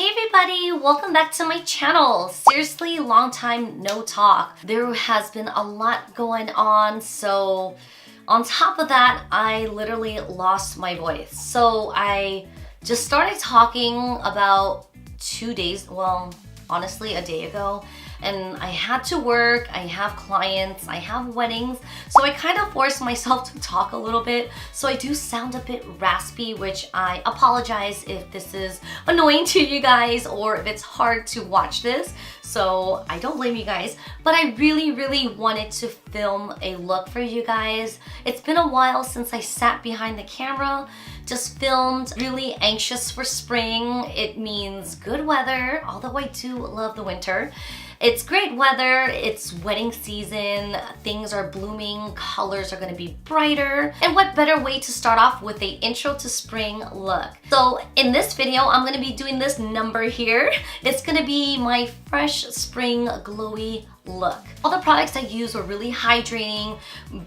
Hey everybody, welcome back to my channel. Seriously, long time no talk. There has been a lot going on, so on top of that, I literally lost my voice. So I just started talking about 2 days, well, honestly a day ago, and I had to work, I have clients, I have weddings, so I kind of forced myself to talk a little bit, so I do sound a bit raspy, which I apologize if this is annoying to you guys or if it's hard to watch this, so I don't blame you guys, but I really wanted to film a look for you guys. It's been a while since I sat behind the camera, just filmed, really anxious for spring. It means good weather, although I do love the winter. It's great weather, it's wedding season, things are blooming, colors are gonna be brighter, and what better way to start off with a intro to spring look. So in this video, I'm gonna be doing this number here. It's gonna be my fresh spring glowy look. All the products I used were really hydrating,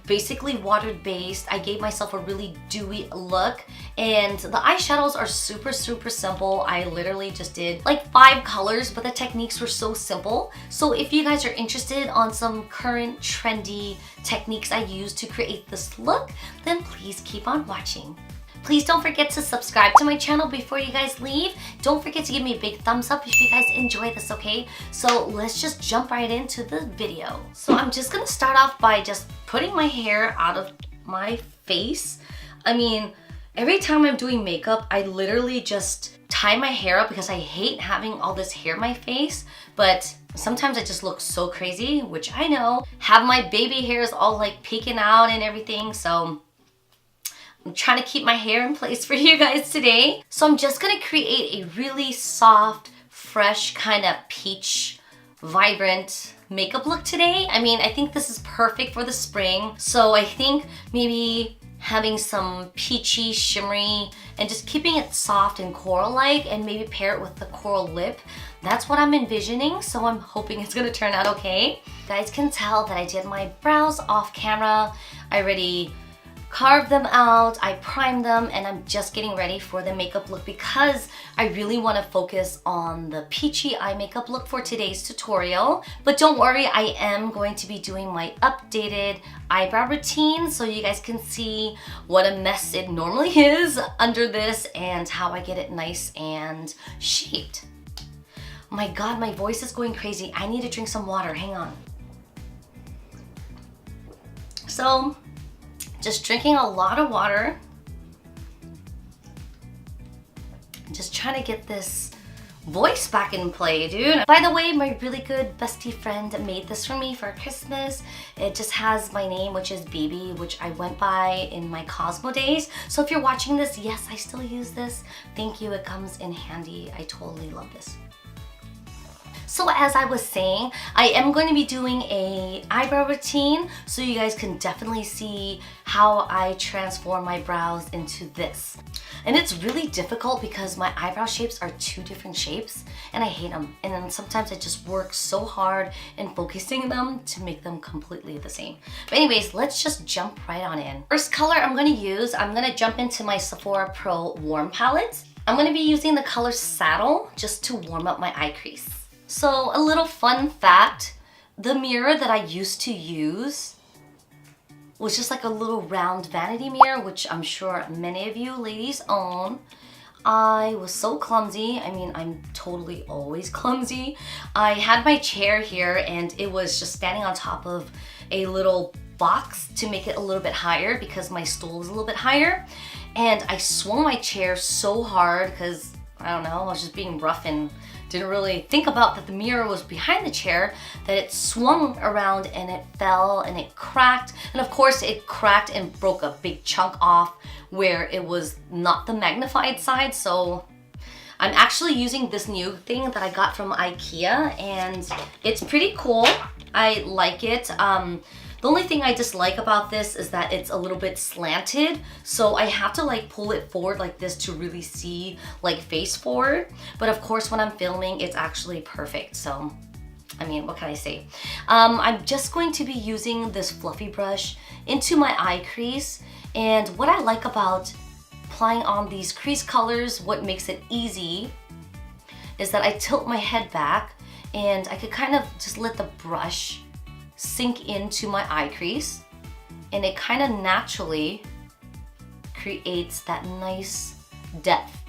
basically water-based. I gave myself a really dewy look, and the eyeshadows are super simple. I literally just did like 5 colors, but the techniques were so simple. So if you guys are interested on some current trendy techniques I use to create this look, then please keep on watching. Please don't forget to subscribe to my channel before you guys leave. Don't forget to give me a big thumbs up if you guys enjoy this, okay? So let's just jump right into the video. So I'm just gonna start off by just putting my hair out of my face. I mean, every time I'm doing makeup, I literally just tie my hair up because I hate having all this hair in my face, but sometimes I just look so crazy, which I know. Have my baby hairs all like peeking out and everything, so I'm trying to keep my hair in place for you guys today. So I'm just gonna create a really soft, fresh, kind of peach, vibrant makeup look today. I mean, I think this is perfect for the spring. So I think maybe having some peachy, shimmery, and just keeping it soft and coral-like, and maybe pair it with the coral lip. That's what I'm envisioning, so I'm hoping it's gonna turn out okay. You guys can tell that I did my brows off camera. I already carved them out, I primed them, and I'm just getting ready for the makeup look because I really want to focus on the peachy eye makeup look for today's tutorial. But don't worry, I am going to be doing my updated eyebrow routine so you guys can see what a mess it normally is under this and how I get it nice and shaped. My God, my voice is going crazy. I need to drink some water, hang on. So, just drinking a lot of water. Just trying to get this voice back in play, dude. By the way, my really good bestie friend made this for me for Christmas. It just has my name, which is Baby, which I went by in my Cosmo days. So if you're watching this, yes, I still use this. Thank you, it comes in handy. I totally love this. So as I was saying, I am going to be doing a eyebrow routine so you guys can definitely see how I transform my brows into this. And it's really difficult because my eyebrow shapes are 2 different shapes and I hate them. And then sometimes I just work so hard in focusing them to make them completely the same. But anyways, let's just jump right on in. First color I'm going to use, I'm going to jump into my Sephora Pro Warm Palette. I'm going to be using the color Saddle just to warm up my eye crease. So a little fun fact, the mirror that I used to use was just like a little round vanity mirror, which I'm sure many of you ladies own. I was so clumsy. I mean, I'm totally always clumsy. I had my chair here and it was just standing on top of a little box to make it a little bit higher because my stool was a little bit higher. And I swung my chair so hard because, I don't know, I was just being rough and didn't really think about that the mirror was behind the chair, that it swung around and it fell and it cracked. And of course it cracked and broke a big chunk off where it was not the magnified side. So I'm actually using this new thing that I got from IKEA and it's pretty cool. I like it. The only thing I dislike about this is that it's a little bit slanted, so I have to like pull it forward like this to really see like face forward. But of course when I'm filming, it's actually perfect. So, I mean, what can I say? I'm just going to be using this fluffy brush into my eye crease. And what I like about applying on these crease colors, what makes it easy is that I tilt my head back and I could kind of just let the brush sink into my eye crease, and it kind of naturally creates that nice depth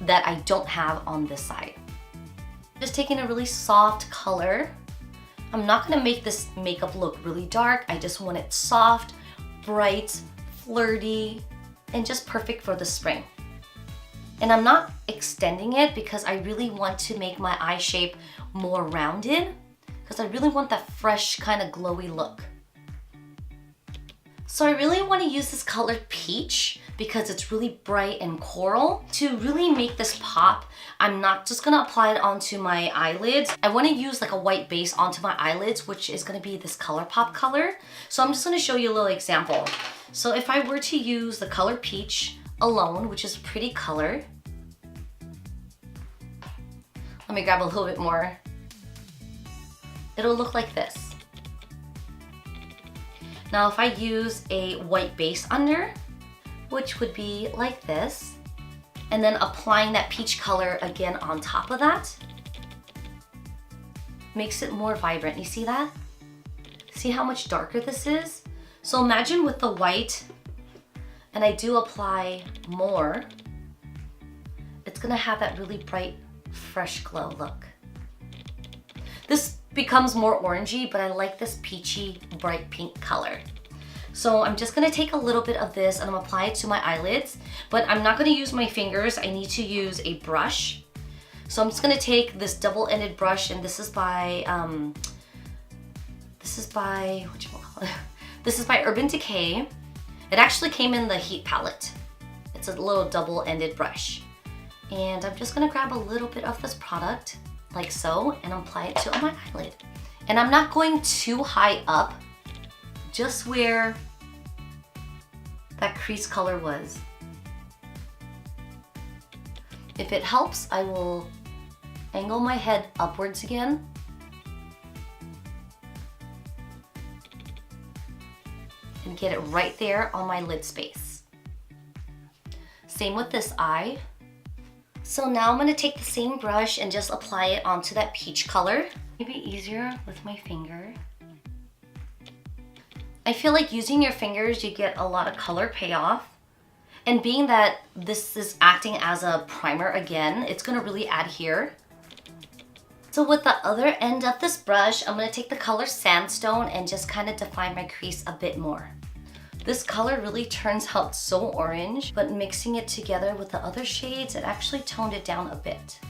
that I don't have on this side. Just taking a really soft color. I'm not gonna make this makeup look really dark. I just want it soft, bright, flirty, and just perfect for the spring. And I'm not extending it because I really want to make my eye shape more rounded, because I really want that fresh kind of glowy look. So I really want to use this color Peach because it's really bright and coral. To really make this pop, I'm not just gonna apply it onto my eyelids. I want to use like a white base onto my eyelids, which is gonna be this ColourPop color. So I'm just gonna show you a little example. So if I were to use the color Peach alone, which is a pretty color. Let me grab a little bit more. It'll look like this. Now if I use a white base under, which would be like this, and then applying that peach color again on top of that, makes it more vibrant. You see that? See how much darker this is? So imagine with the white, and I do apply more, it's gonna have that really bright, fresh glow look. This becomes more orangey, but I like this peachy, bright pink color. So I'm just gonna take a little bit of this and I'm gonna apply it to my eyelids, but I'm not gonna use my fingers. I need to use a brush. So I'm just gonna take this double-ended brush, and this is by this is by Urban Decay. It actually came in the Heat palette. It's a little double-ended brush. And I'm just gonna grab a little bit of this product, like so, and apply it to my eyelid. And I'm not going too high up, just where that crease color was. If it helps, I will angle my head upwards again. And get it right there on my lid space. Same with this eye. So now I'm gonna take the same brush and just apply it onto that peach color. Maybe easier with my finger. I feel like using your fingers, you get a lot of color payoff. And being that this is acting as a primer again, it's gonna really add here. So with the other end of this brush, I'm gonna take the color Sandstone and just kind of define my crease a bit more. This color really turns out so orange, but mixing it together with the other shades, it actually toned it down a bit.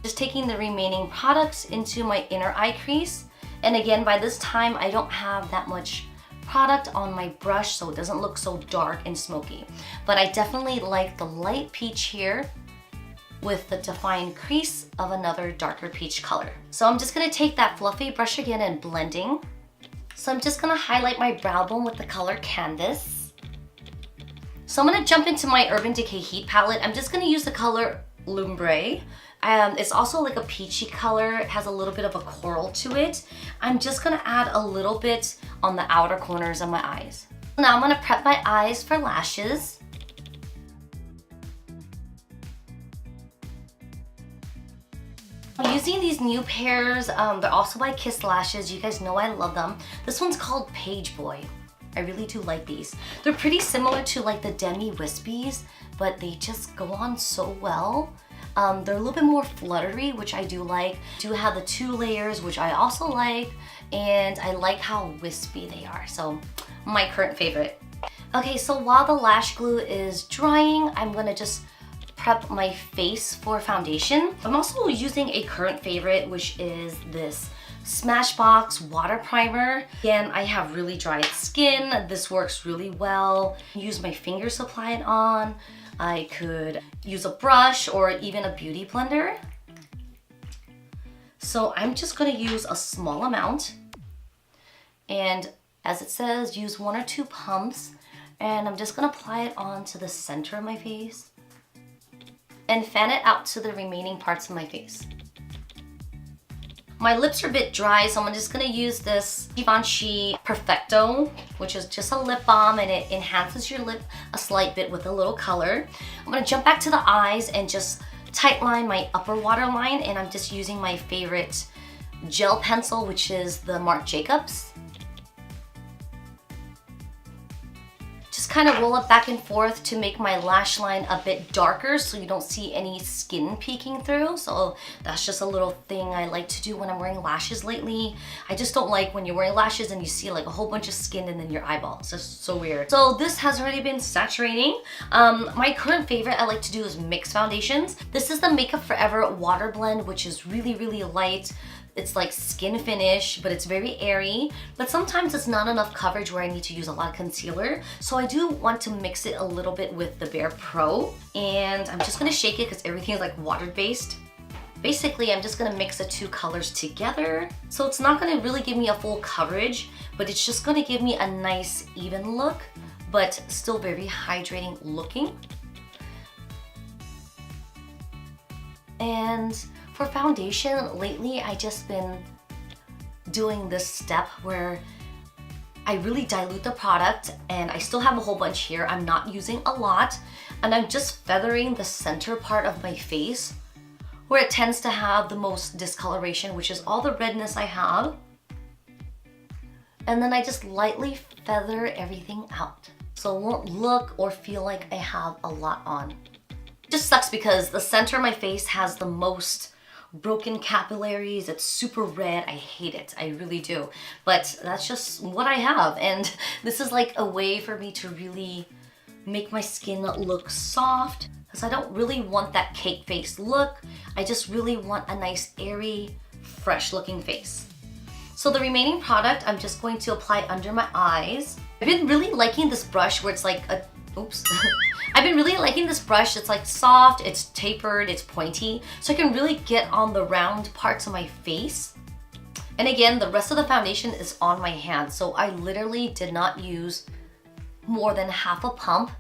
Just taking the remaining products into my inner eye crease. And again, by this time, I don't have that much product on my brush, so it doesn't look so dark and smoky. But I definitely like the light peach here with the defined crease of another darker peach color. So I'm just gonna take that fluffy brush again and blending. So I'm just gonna highlight my brow bone with the color Canvas. So I'm gonna jump into my Urban Decay Heat palette. I'm just gonna use the color Lumbre. It's also like a peachy color. It has a little bit of a coral to it. I'm just gonna add a little bit on the outer corners of my eyes. Now I'm gonna prep my eyes for lashes. I'm using these new pairs. They're also by Kiss Lashes. You guys know I love them. This one's called Page Boy. I really do like these. They're pretty similar to like the Demi Wispies, but they just go on so well. They're a little bit more fluttery, which I do like. Do have the 2 layers, which I also like, and I like how wispy they are. So my current favorite. Okay, so while the lash glue is drying, I'm gonna just prep my face for foundation. I'm also using a current favorite, which is this Smashbox water primer. Again, I have really dry skin. This works really well. Use my fingers to apply it on. I could use a brush or even a beauty blender. So I'm just gonna use a small amount. And as it says, use 1 or 2 pumps. And I'm just gonna apply it onto the center of my face and fan it out to the remaining parts of my face. My lips are a bit dry, so I'm just gonna use this Givenchy Perfecto, which is just a lip balm, and it enhances your lip a slight bit with a little color. I'm gonna jump back to the eyes and just tightline my upper waterline, and I'm just using my favorite gel pencil, which is the Marc Jacobs. Just kind of roll it back and forth to make my lash line a bit darker so you don't see any skin peeking through. So that's just a little thing I like to do when I'm wearing lashes lately. I just don't like when you're wearing lashes and you see like a whole bunch of skin and then your eyeball. It's just so weird. So this has already been saturating. My current favorite I like to do is mix foundations. This is the Makeup Forever Water Blend, which is really, really light. It's like skin finish, but it's very airy. But sometimes it's not enough coverage where I need to use a lot of concealer. So I do want to mix it a little bit with the Bare Pro. And I'm just gonna shake it because everything is like water-based. Basically, I'm just gonna mix the two colors together. So it's not gonna really give me a full coverage, but it's just gonna give me a nice even look, but still very hydrating looking. And for foundation, lately I just been doing this step where I really dilute the product, and I still have a whole bunch here. I'm not using a lot, and I'm just feathering the center part of my face where it tends to have the most discoloration, which is all the redness I have. And then I just lightly feather everything out, so it won't look or feel like I have a lot on. It just sucks because the center of my face has the most broken capillaries. It's super red. I hate it. I really do. But that's just what I have. And this is like a way for me to really make my skin look soft, because I don't really want that cake face look. I just really want a nice airy, fresh looking face. So the remaining product I'm just going to apply under my eyes. I've been really liking this brush where it's like a, oops. I've been really liking this brush. It's like soft, it's tapered, it's pointy, so I can really get on the round parts of my face. And again, the rest of the foundation is on my hand, so I literally did not use more than half a pump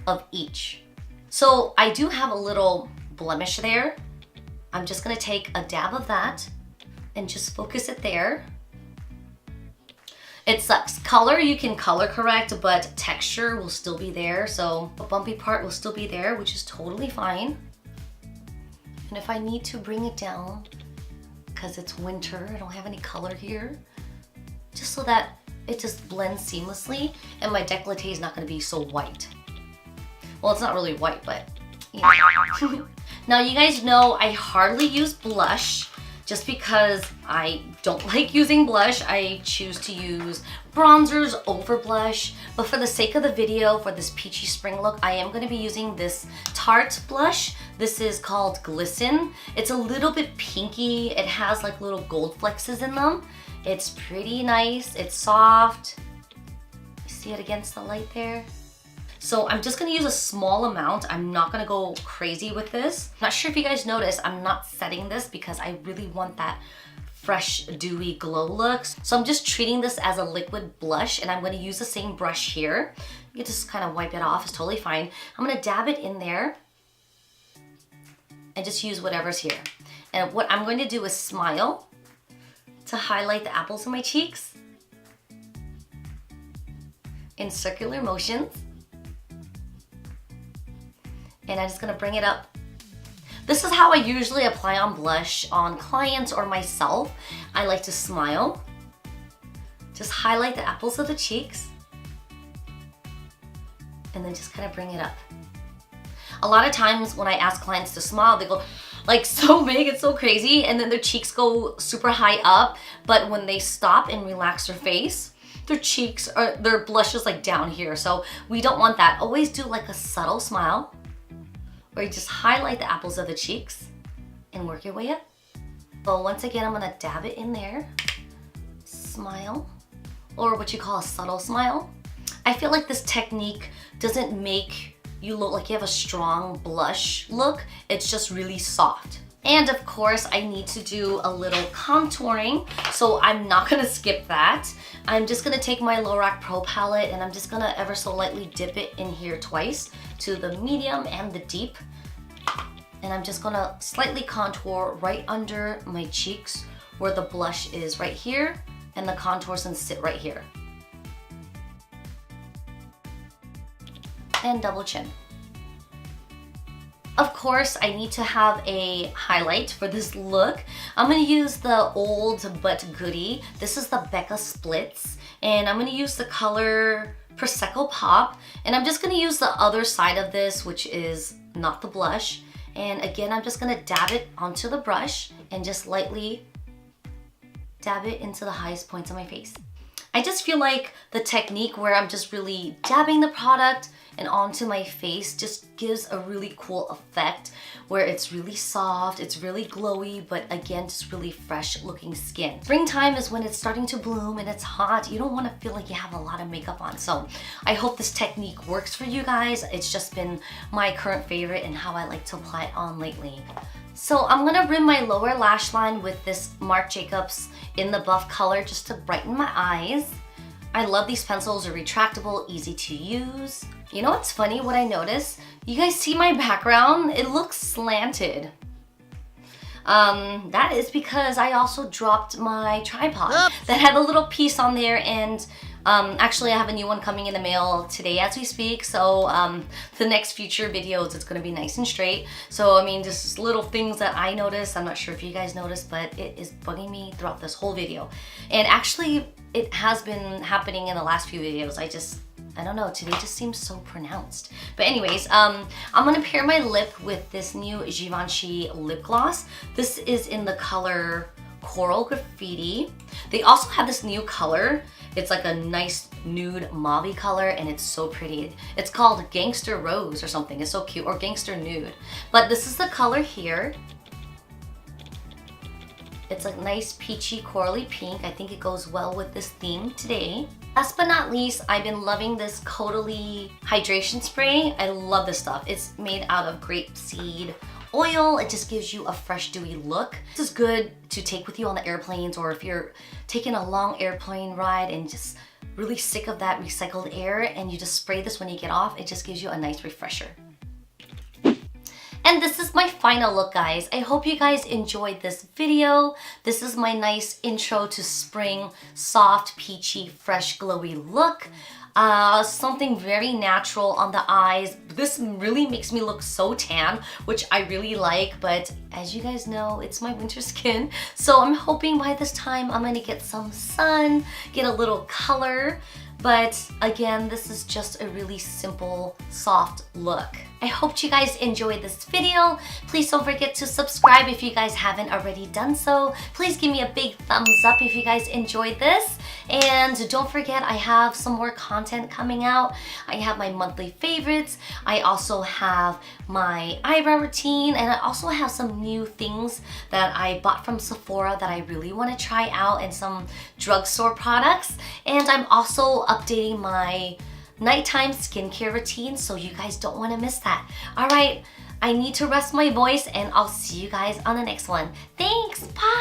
of each. So I do have a little blemish there. I'm just gonna take a dab of that and just focus it there. It sucks. Color, you can color correct, but texture will still be there. So a bumpy part will still be there, which is totally fine. And if I need to bring it down, because it's winter, I don't have any color here, just so that it just blends seamlessly and my décolleté is not gonna be so white. Well, it's not really white, but you know. Now you guys know I hardly use blush. Just because I don't like using blush, I choose to use bronzers over blush. But for the sake of the video, for this peachy spring look, I am gonna be using this Tarte blush. This is called Glisten. It's a little bit pinky. It has like little gold flexes in them. It's pretty nice, it's soft. You see it against the light there? So I'm just gonna use a small amount. I'm not gonna go crazy with this. I'm not sure if you guys noticed, I'm not setting this because I really want that fresh, dewy glow look. So I'm just treating this as a liquid blush, and I'm gonna use the same brush here. You can just kind of wipe it off, it's totally fine. I'm gonna dab it in there and just use whatever's here. And what I'm going to do is smile to highlight the apples of my cheeks in circular motions. And I'm just gonna bring it up. This is how I usually apply on blush on clients or myself. I like to smile. Just highlight the apples of the cheeks. And then just kind of bring it up. A lot of times when I ask clients to smile, they go like so big, it's so crazy, and then their cheeks go super high up. But when they stop and relax their face, their cheeks or their blush is like down here. So we don't want that. Always do like a subtle smile, where you just highlight the apples of the cheeks and work your way up. So once again, I'm gonna dab it in there, smile, or what you call a subtle smile. I feel like this technique doesn't make you look like you have a strong blush look. It's just really soft. And of course, I need to do a little contouring, so I'm not gonna skip that. I'm just gonna take my Lorac Pro palette and I'm just gonna ever so lightly dip it in here twice to the medium and the deep. And I'm just gonna slightly contour right under my cheeks where the blush is right here and the contours can sit right here. And double chin. Of course, I need to have a highlight for this look. I'm gonna use the old but goodie. This is the Becca Splits, and I'm gonna use the color Prosecco Pop, and I'm just gonna use the other side of this, which is not the blush. And again, I'm just gonna dab it onto the brush and just lightly dab it into the highest points of my face. I just feel like the technique where I'm just really dabbing the product and onto my face just gives a really cool effect where it's really soft, it's really glowy, but again, just really fresh looking skin. Springtime is when it's starting to bloom and it's hot. You don't want to feel like you have a lot of makeup on. So I hope this technique works for you guys. It's just been my current favorite and how I like to apply it on lately. So I'm gonna rim my lower lash line with this Marc Jacobs in the buff color just to brighten my eyes. I love these pencils, are retractable, easy to use. You know what's funny, what I noticed? You guys see my background? It looks slanted. That is because I also dropped my tripod that had a little piece on there, and actually I have a new one coming in the mail today as we speak, so the next future videos it's gonna be nice and straight. So I mean, just little things that I noticed. I'm not sure if you guys noticed, but it is bugging me throughout this whole video. And actually it has been happening in the last few videos. I don't know, today just seems so pronounced. But anyways, I'm gonna pair my lip with this new Givenchy lip gloss. This is in the color Coral Graffiti. They also have this new color. It's like a nice nude mauve color and it's so pretty. It's called Gangster Rose or something. It's so cute, or Gangster Nude. But this is the color here. It's a nice peachy corally pink. I think it goes well with this theme today. Last but not least, I've been loving this Caudallie hydration spray. I love this stuff. It's made out of grapeseed oil. It just gives you a fresh dewy look. This is good to take with you on the airplanes, or if you're taking a long airplane ride and just really sick of that recycled air and you just spray this when you get off. It just gives you a nice refresher. And this is my final look, guys. I hope you guys enjoyed this video. This is my nice intro to spring, soft, peachy, fresh, glowy look. Something very natural on the eyes. This really makes me look so tan, which I really like, but as you guys know, it's my winter skin. So I'm hoping by this time I'm gonna get some sun, get a little color. But again, this is just a really simple, soft look. I hope you guys enjoyed this video. Please don't forget to subscribe if you guys haven't already done so. Please give me a big thumbs up if you guys enjoyed this. And don't forget, I have some more content coming out. I have my monthly favorites. I also have my eyebrow routine, and I also have some new things that I bought from Sephora that I really want to try out, and some drugstore products. And I'm also updating my nighttime skincare routine, so you guys don't want to miss that. All right, I need to rest my voice, and I'll see you guys on the next one. Thanks, bye!